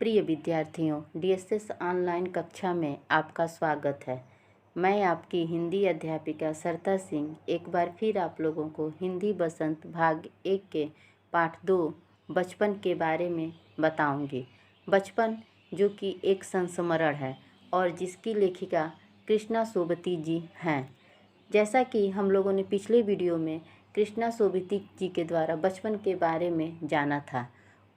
प्रिय विद्यार्थियों, DSS online कक्षा में आपका स्वागत है। मैं आपकी हिंदी अध्यापिका सरता सिंह एक बार फिर आप लोगों को हिंदी बसंत भाग 1 के पाठ 2 बचपन के बारे में बताऊंगी। बचपन जो कि एक संस्मरण है और जिसकी लेखिका कृष्णा सोबती जी हैं। जैसा कि हम लोगों ने पिछले वीडियो में कृष्णा सोबती जी के द्वारा बचपन के बारे में जाना था।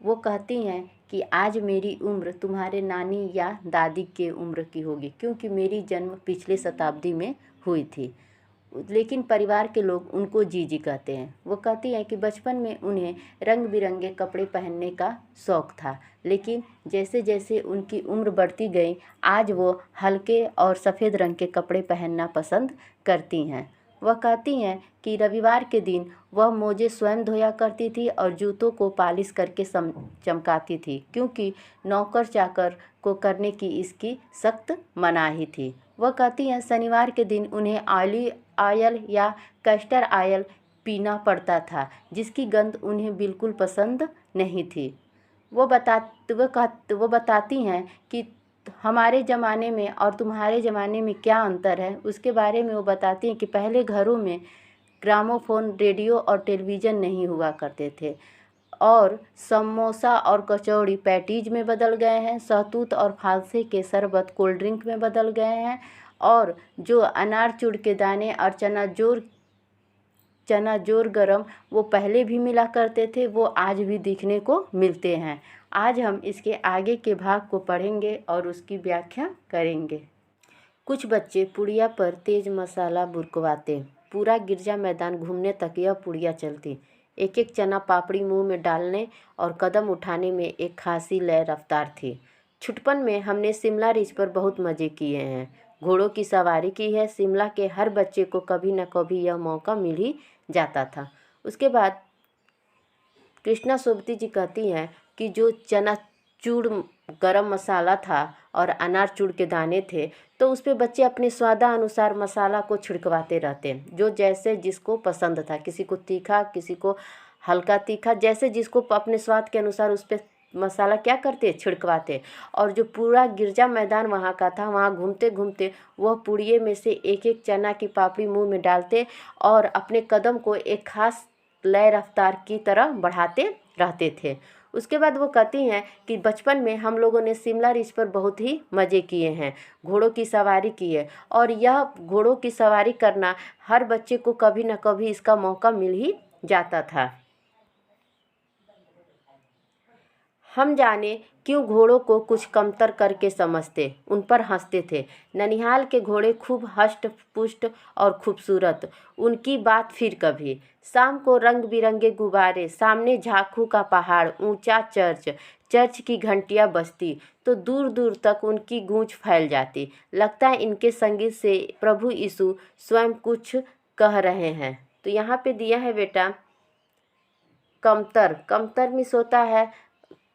वो कहती हैं कि आज मेरी उम्र तुम्हारे नानी या दादी के उम्र की होगी, क्योंकि मेरी जन्म पिछले शताब्दी में हुई थी। लेकिन परिवार के लोग उनको जीजी कहते हैं। वो कहती हैं कि बचपन में उन्हें रंग बिरंगे कपड़े पहनने का शौक़ था, लेकिन जैसे जैसे उनकी उम्र बढ़ती गई आज वो हल्के और सफ़ेद रंग के कपड़े पहनना पसंद करती हैं। वह कहती हैं कि रविवार के दिन वह मोजे स्वयं धोया करती थी और जूतों को पालिश करके चमकाती थी, क्योंकि नौकर चाकर को करने की इसकी सख्त मनाही थी। वह कहती हैं शनिवार के दिन उन्हें ऑलिव ऑयल या कैस्टर ऑयल पीना पड़ता था, जिसकी गंध उन्हें बिल्कुल पसंद नहीं थी। वो बताती हैं कि हमारे ज़माने में और तुम्हारे ज़माने में क्या अंतर है। उसके बारे में वो बताती हैं कि पहले घरों में ग्रामोफोन, रेडियो और टेलीविज़न नहीं हुआ करते थे और समोसा और कचौड़ी पैटीज में बदल गए हैं। सहतूत और फालसे के शरबत कोल्ड ड्रिंक में बदल गए हैं और जो अनारचूड़ के दाने और चना जोर गरम वो पहले भी मिला करते थे, वो आज भी दिखने को मिलते हैं। आज हम इसके आगे के भाग को पढ़ेंगे और उसकी व्याख्या करेंगे। कुछ बच्चे पुड़िया पर तेज मसाला बुरकवाते। पूरा गिरजा मैदान घूमने तक यह पुड़िया चलती। एक एक चना पापड़ी मुंह में डालने और कदम उठाने में एक खासी लय रफ्तार थी। छुटपन में हमने शिमला रिज पर बहुत मज़े किए हैं। घोड़ों की सवारी की है। शिमला के हर बच्चे को कभी न कभी यह मौका मिल ही जाता था। उसके बाद कृष्णा सोबती जी कहती हैं कि जो चनाचूर गरम मसाला था और अनारचूड़ के दाने थे, तो उस पे बच्चे अपने स्वादानुसार मसाला को छिड़कवाते रहते, जो जैसे जिसको पसंद था। किसी को तीखा, किसी को हल्का तीखा, जैसे जिसको अपने स्वाद के अनुसार उस पर मसाला क्या करते, छिड़कवाते। और जो पूरा गिरजा मैदान वहाँ का था, वहाँ घूमते घूमते वह पुड़िये में से एक एक चना की पापड़ी मुंह में डालते और अपने कदम को एक खास लय रफ्तार की तरह बढ़ाते रहते थे। उसके बाद वो कहती हैं कि बचपन में हम लोगों ने शिमला रिज पर बहुत ही मज़े किए हैं। घोड़ों की सवारी की है और यह घोड़ों की सवारी करना हर बच्चे को कभी न कभी इसका मौका मिल ही जाता था। हम जाने क्यों घोड़ों को कुछ कमतर करके समझते, उन पर हंसते थे। ननिहाल के घोड़े खूब हष्ट पुष्ट और खूबसूरत, उनकी बात फिर कभी। शाम को रंग बिरंगे गुब्बारे, सामने झाखू का पहाड़, ऊंचा चर्च की घंटियां बजती तो दूर दूर तक उनकी गूंज फैल जाती। लगता है इनके संगीत से प्रभु यीशु स्वयं कुछ कह रहे हैं। तो यहाँ पे दिया है बेटा कमतर। कमतर मिस होता है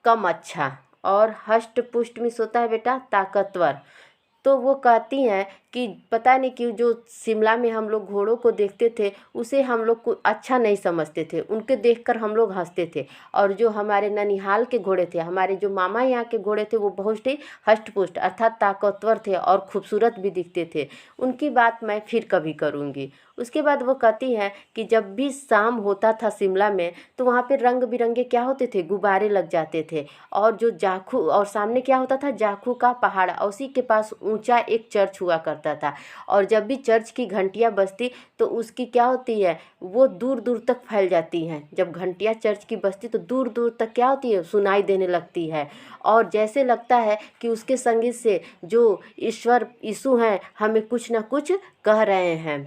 कम अच्छा, और हष्ट पुष्ट मिस होता है बेटा ताकतवर। तो वो कहती हैं कि पता नहीं क्यों जो शिमला में हम लोग घोड़ों को देखते थे उसे हम लोग को अच्छा नहीं समझते थे, उनके देखकर हम लोग हंसते थे। और जो हमारे ननिहाल के घोड़े थे, हमारे जो मामा यहाँ के घोड़े थे, वो बहुत ही हष्ट पुष्ट अर्थात ताकतवर थे और खूबसूरत भी दिखते थे। उनकी बात मैं फिर कभी करूँगी। उसके बाद वो कहती हैं कि जब भी शाम होता था शिमला में, तो वहाँ पे रंग बिरंगे क्या होते थे, गुब्बारे लग जाते थे। और जो जाखू, और सामने क्या होता था, जाखू का पहाड़, उसी के पास ऊंचा एक चर्च हुआ करता था। और जब भी चर्च की घंटियां बजती तो उसकी क्या होती है, वो दूर दूर तक फैल जाती हैं। जब घंटियां चर्च की बजती तो दूर दूर तक क्या होती है, सुनाई देने लगती है। और जैसे लगता है कि उसके संगीत से जो ईश्वर यीशु हैं हमें कुछ न कुछ कह रहे हैं।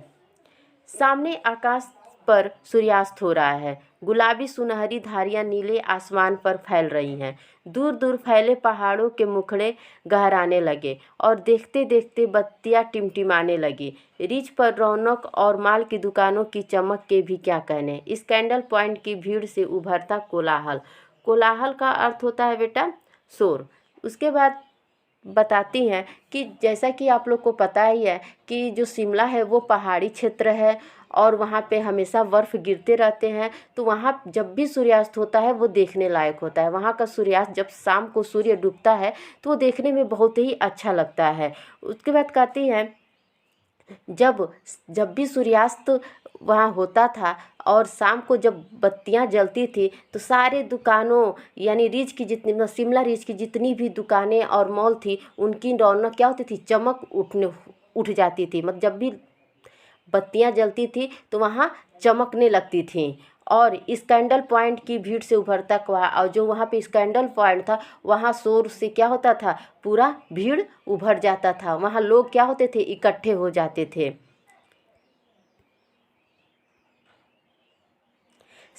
सामने आकाश पर सूर्यास्त हो रहा है। गुलाबी सुनहरी धारियां नीले आसमान पर फैल रही हैं। दूर दूर फैले पहाड़ों के मुखड़े गहराने लगे और देखते देखते बत्तियां टिमटिमाने लगी। रिज पर रौनक और माल की दुकानों की चमक के भी क्या कहने। इस कैंडल पॉइंट की भीड़ से उभरता कोलाहल। कोलाहल का अर्थ होता है बेटा शोर। उसके बाद बताती हैं कि जैसा कि आप लोग को पता ही है कि जो शिमला है वो पहाड़ी क्षेत्र है और वहाँ पे हमेशा बर्फ़ गिरते रहते हैं। तो वहाँ जब भी सूर्यास्त होता है वो देखने लायक होता है। वहाँ का सूर्यास्त जब शाम को सूर्य डूबता है तो वो देखने में बहुत ही अच्छा लगता है। उसके बाद कहती हैं जब जब भी सूर्यास्त वहाँ होता था और शाम को जब बत्तियाँ जलती थी तो सारे दुकानों यानी रिज की जितनी मतलब शिमला रिज की जितनी भी दुकानें और मॉल थी उनकी रौनक क्या होती थी, चमक उठ जाती थी। मतलब जब भी बत्तियाँ जलती थी तो वहाँ चमकने लगती थी। और स्कैंडल पॉइंट की भीड़ से उभरता हुआ और जो वहाँ पे स्कैंडल पॉइंट था वहाँ शोर से क्या होता था, पूरा भीड़ उभर जाता था। वहाँ लोग क्या होते थे, इकट्ठे हो जाते थे।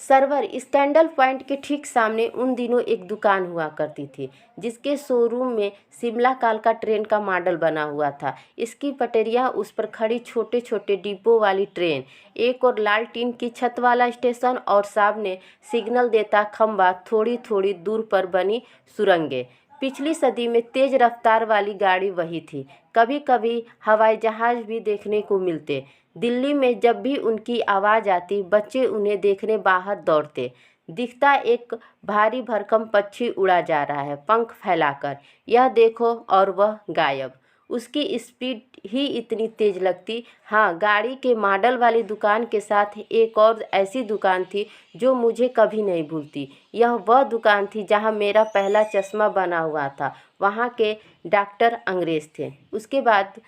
सर्वर स्कैंडल पॉइंट के ठीक सामने उन दिनों एक दुकान हुआ करती थी जिसके शोरूम में शिमला कालका ट्रेन का मॉडल बना हुआ था। इसकी पटरियाँ, उस पर खड़ी छोटे छोटे डिब्बों वाली ट्रेन, एक और लाल टीन की छत वाला स्टेशन और सामने सिग्नल देता खंबा, थोड़ी थोड़ी दूर पर बनी सुरंगें। पिछली सदी में तेज रफ्तार वाली गाड़ी वही थी। कभी कभी हवाई जहाज़ भी देखने को मिलते। दिल्ली में जब भी उनकी आवाज़ आती बच्चे उन्हें देखने बाहर दौड़ते। दिखता एक भारी भरकम पक्षी उड़ा जा रहा है पंख फैलाकर, यह देखो, और वह गायब। उसकी स्पीड ही इतनी तेज लगती। हाँ, गाड़ी के मॉडल वाली दुकान के साथ एक और ऐसी दुकान थी जो मुझे कभी नहीं भूलती। यह वह दुकान थी जहाँ मेरा पहला चश्मा बना हुआ था। वहाँ के डॉक्टर अंग्रेज़ थे। उसके बाद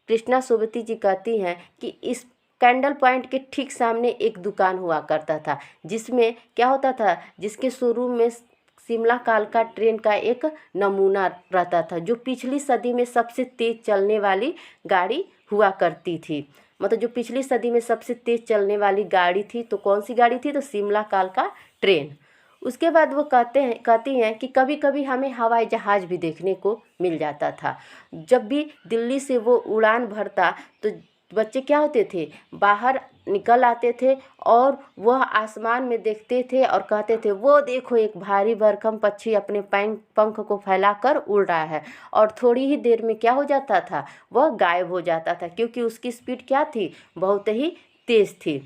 कृष्णा सोबती जी कहती हैं कि इस कैंडल पॉइंट के ठीक सामने एक दुकान हुआ करता था जिसमें क्या होता था, जिसके शोरूम में शिमला कालका ट्रेन का एक नमूना रहता था जो पिछली सदी में सबसे तेज चलने वाली गाड़ी हुआ करती थी। मतलब जो पिछली सदी में सबसे तेज चलने वाली गाड़ी थी तो कौन सी गाड़ी थी, तो शिमला कालका ट्रेन। उसके बाद वो कहती हैं कि कभी कभी हमें हवाई जहाज़ भी देखने को मिल जाता था। जब भी दिल्ली से वो उड़ान भरता तो बच्चे क्या होते थे, बाहर निकल आते थे और वह आसमान में देखते थे और कहते थे वो देखो एक भारी भरकम पक्षी अपने पंख को फैलाकर उड़ रहा है। और थोड़ी ही देर में क्या हो जाता था, वह गायब हो जाता था क्योंकि उसकी स्पीड क्या थी, बहुत ही तेज़ थी।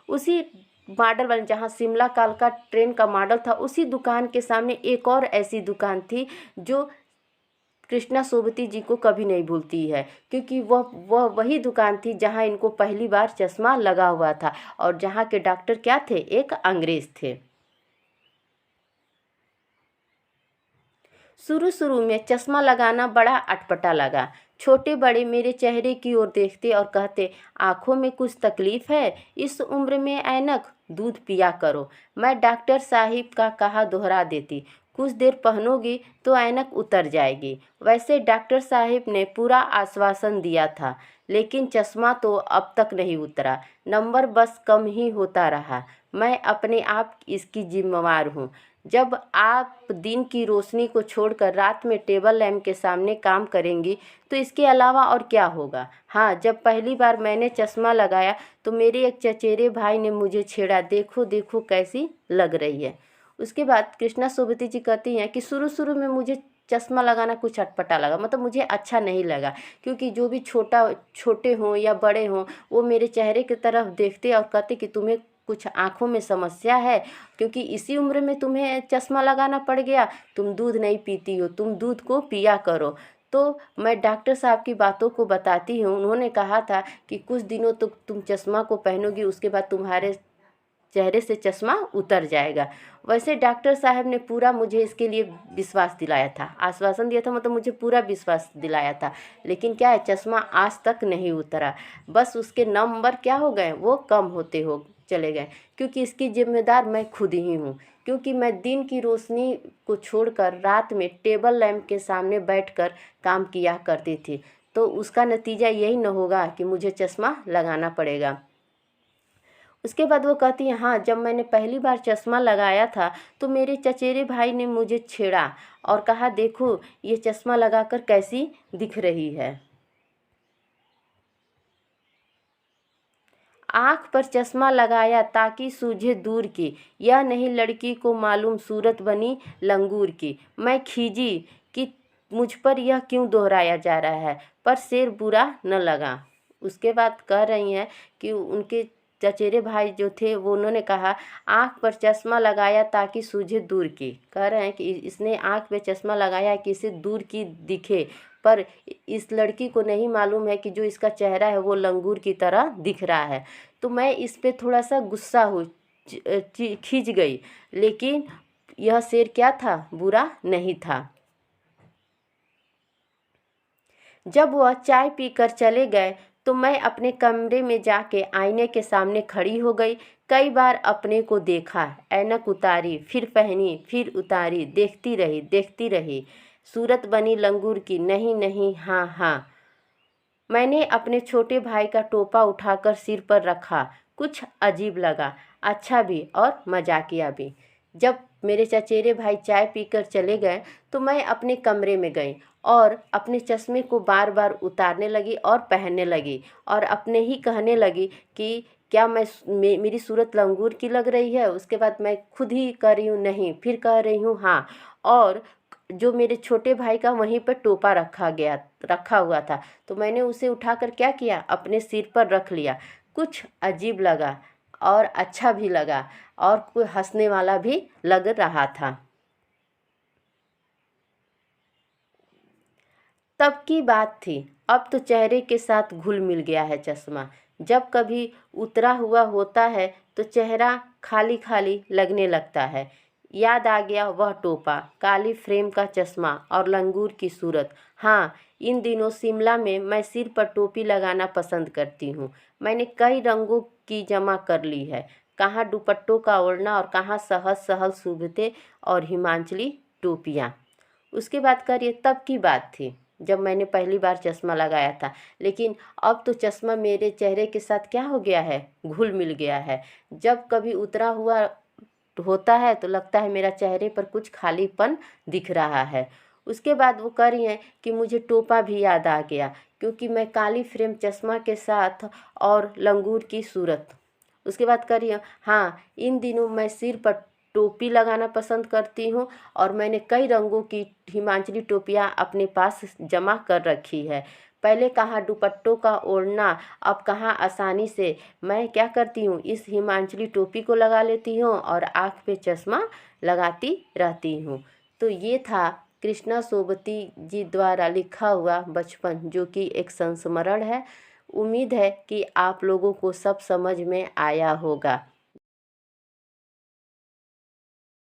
उसी मॉडल वाले जहाँ शिमला कालका ट्रेन का मॉडल था उसी दुकान के सामने एक और ऐसी दुकान थी जो कृष्णा सोबती जी को कभी नहीं भूलती है क्योंकि वह वही दुकान थी जहाँ इनको पहली बार चश्मा लगा हुआ था और जहाँ के डॉक्टर क्या थे, एक अंग्रेज़ थे। शुरू शुरू में चश्मा लगाना बड़ा अटपटा लगा। छोटे बड़े मेरे चेहरे की ओर देखते और कहते, आँखों में कुछ तकलीफ़ है, इस उम्र में ऐनक, दूध पिया करो। मैं डॉक्टर साहिब का कहा दोहरा देती, कुछ देर पहनोगी तो ऐनक उतर जाएगी। वैसे डॉक्टर साहिब ने पूरा आश्वासन दिया था लेकिन चश्मा तो अब तक नहीं उतरा। नंबर बस कम ही होता रहा। मैं अपने आप इसकी जिम्मेवार हूँ। जब आप दिन की रोशनी को छोड़कर रात में टेबल लैंप के सामने काम करेंगी तो इसके अलावा और क्या होगा। हाँ, जब पहली बार मैंने चश्मा लगाया तो मेरे एक चचेरे भाई ने मुझे छेड़ा, देखो देखो कैसी लग रही है। उसके बाद कृष्णा सोबती जी कहती हैं कि शुरू शुरू में मुझे चश्मा लगाना कुछ अटपटा लगा, मतलब मुझे अच्छा नहीं लगा क्योंकि जो भी छोटे हों या बड़े हों वो मेरे चेहरे की तरफ देखते और कहते कि तुम्हें कुछ आँखों में समस्या है क्योंकि इसी उम्र में तुम्हें चश्मा लगाना पड़ गया, तुम दूध नहीं पीती हो, तुम दूध को पिया करो। तो मैं डॉक्टर साहब की बातों को बताती हूँ। उन्होंने कहा था कि कुछ दिनों तो तुम चश्मा को पहनोगी, उसके बाद तुम्हारे चेहरे से चश्मा उतर जाएगा। वैसे डॉक्टर साहब ने पूरा मुझे इसके लिए विश्वास दिलाया था, आश्वासन दिया था, मतलब मुझे पूरा विश्वास दिलाया था। लेकिन क्या है, चश्मा आज तक नहीं उतरा। बस उसके नंबर क्या हो गए, वो कम होते हो चले गए क्योंकि इसकी जिम्मेदार मैं खुद ही हूँ। क्योंकि मैं दिन की रोशनी को छोड़कर रात में टेबल लैंप के सामने बैठकर काम किया करती थी तो उसका नतीजा यही न होगा कि मुझे चश्मा लगाना पड़ेगा। उसके बाद वो कहती है, हाँ, जब मैंने पहली बार चश्मा लगाया था तो मेरे चचेरे भाई ने मुझे छेड़ा और कहा, देखो ये चश्मा लगाकर कैसी दिख रही है। आँख पर चश्मा लगाया ताकि सूझे दूर की, यह नहीं लड़की को मालूम सूरत बनी लंगूर की। मैं खींची कि मुझ पर यह क्यों दोहराया जा रहा है, पर शेर बुरा न लगा। उसके बाद कह रही हैं कि उनके चचेरे भाई जो थे वो उन्होंने कहा आँख पर चश्मा लगाया ताकि सूझे दूर की। कह रहे हैं कि इसने आँख पे चश्मा लगाया है कि इसे दूर की दिखे, पर इस लड़की को नहीं मालूम है कि जो इसका चेहरा है वो लंगूर की तरह दिख रहा है। तो मैं इस पे थोड़ा सा गुस्सा हुई, खींच गई, लेकिन यह शेर क्या था, बुरा नहीं था। जब वह चाय पीकर चले गए तो मैं अपने कमरे में जाके आईने के सामने खड़ी हो गई। कई बार अपने को देखा, ऐनक उतारी, फिर पहनी, फिर उतारी, देखती रही। सूरत बनी लंगूर की, नहीं नहीं, हाँ हाँ। मैंने अपने छोटे भाई का टोपा उठाकर सिर पर रखा। कुछ अजीब लगा, अच्छा भी और मजाकिया भी। जब मेरे चचेरे भाई चाय पीकर चले गए तो मैं अपने कमरे में गई और अपने चश्मे को बार बार उतारने लगी और पहनने लगी और अपने ही कहने लगी कि क्या मेरी सूरत लंगूर की लग रही है। उसके बाद मैं खुद ही कह रही हूँ नहीं, फिर कह रही हूँ हाँ। और जो मेरे छोटे भाई का वहीं पर टोपा रखा हुआ था, तो मैंने उसे उठाकर क्या किया, अपने सिर पर रख लिया। कुछ अजीब लगा और अच्छा भी लगा और कोई हंसने वाला भी लग रहा था। तब की बात थी, अब तो चेहरे के साथ घुल मिल गया है चश्मा। जब कभी उतरा हुआ होता है तो चेहरा खाली खाली लगने लगता है। याद आ गया वह टोपा, काली फ्रेम का चश्मा और लंगूर की सूरत। हाँ, इन दिनों शिमला में मैं सिर पर टोपी लगाना पसंद करती हूँ। मैंने कई रंगों की जमा कर ली है, कहाँ दुपट्टों का ओढ़ना और कहाँ सहज सहल सुभते और हिमाचली टोपियाँ। उसके बाद करिए, तब की बात थी जब मैंने पहली बार चश्मा लगाया था, लेकिन अब तो चश्मा मेरे चेहरे के साथ क्या हो गया है, घुल मिल गया है। जब कभी उतरा हुआ होता है तो लगता है मेरा चेहरे पर कुछ खालीपन दिख रहा है। उसके बाद वो कह रही हैं कि मुझे टोपा भी याद आ गया, क्योंकि मैं काली फ्रेम चश्मा के साथ और लंगूर की सूरत। उसके बाद कह रही हैं हाँ, इन दिनों मैं सिर पर टोपी लगाना पसंद करती हूँ और मैंने कई रंगों की हिमाचली टोपियाँ अपने पास जमा कर रखी है। पहले कहाँ दुपट्टों का ओढ़ना, अब कहाँ आसानी से मैं क्या करती हूँ, इस हिमाचली टोपी को लगा लेती हूँ और आँख पे चश्मा लगाती रहती हूँ। तो ये था कृष्णा सोबती जी द्वारा लिखा हुआ बचपन, जो कि एक संस्मरण है। उम्मीद है कि आप लोगों को सब समझ में आया होगा।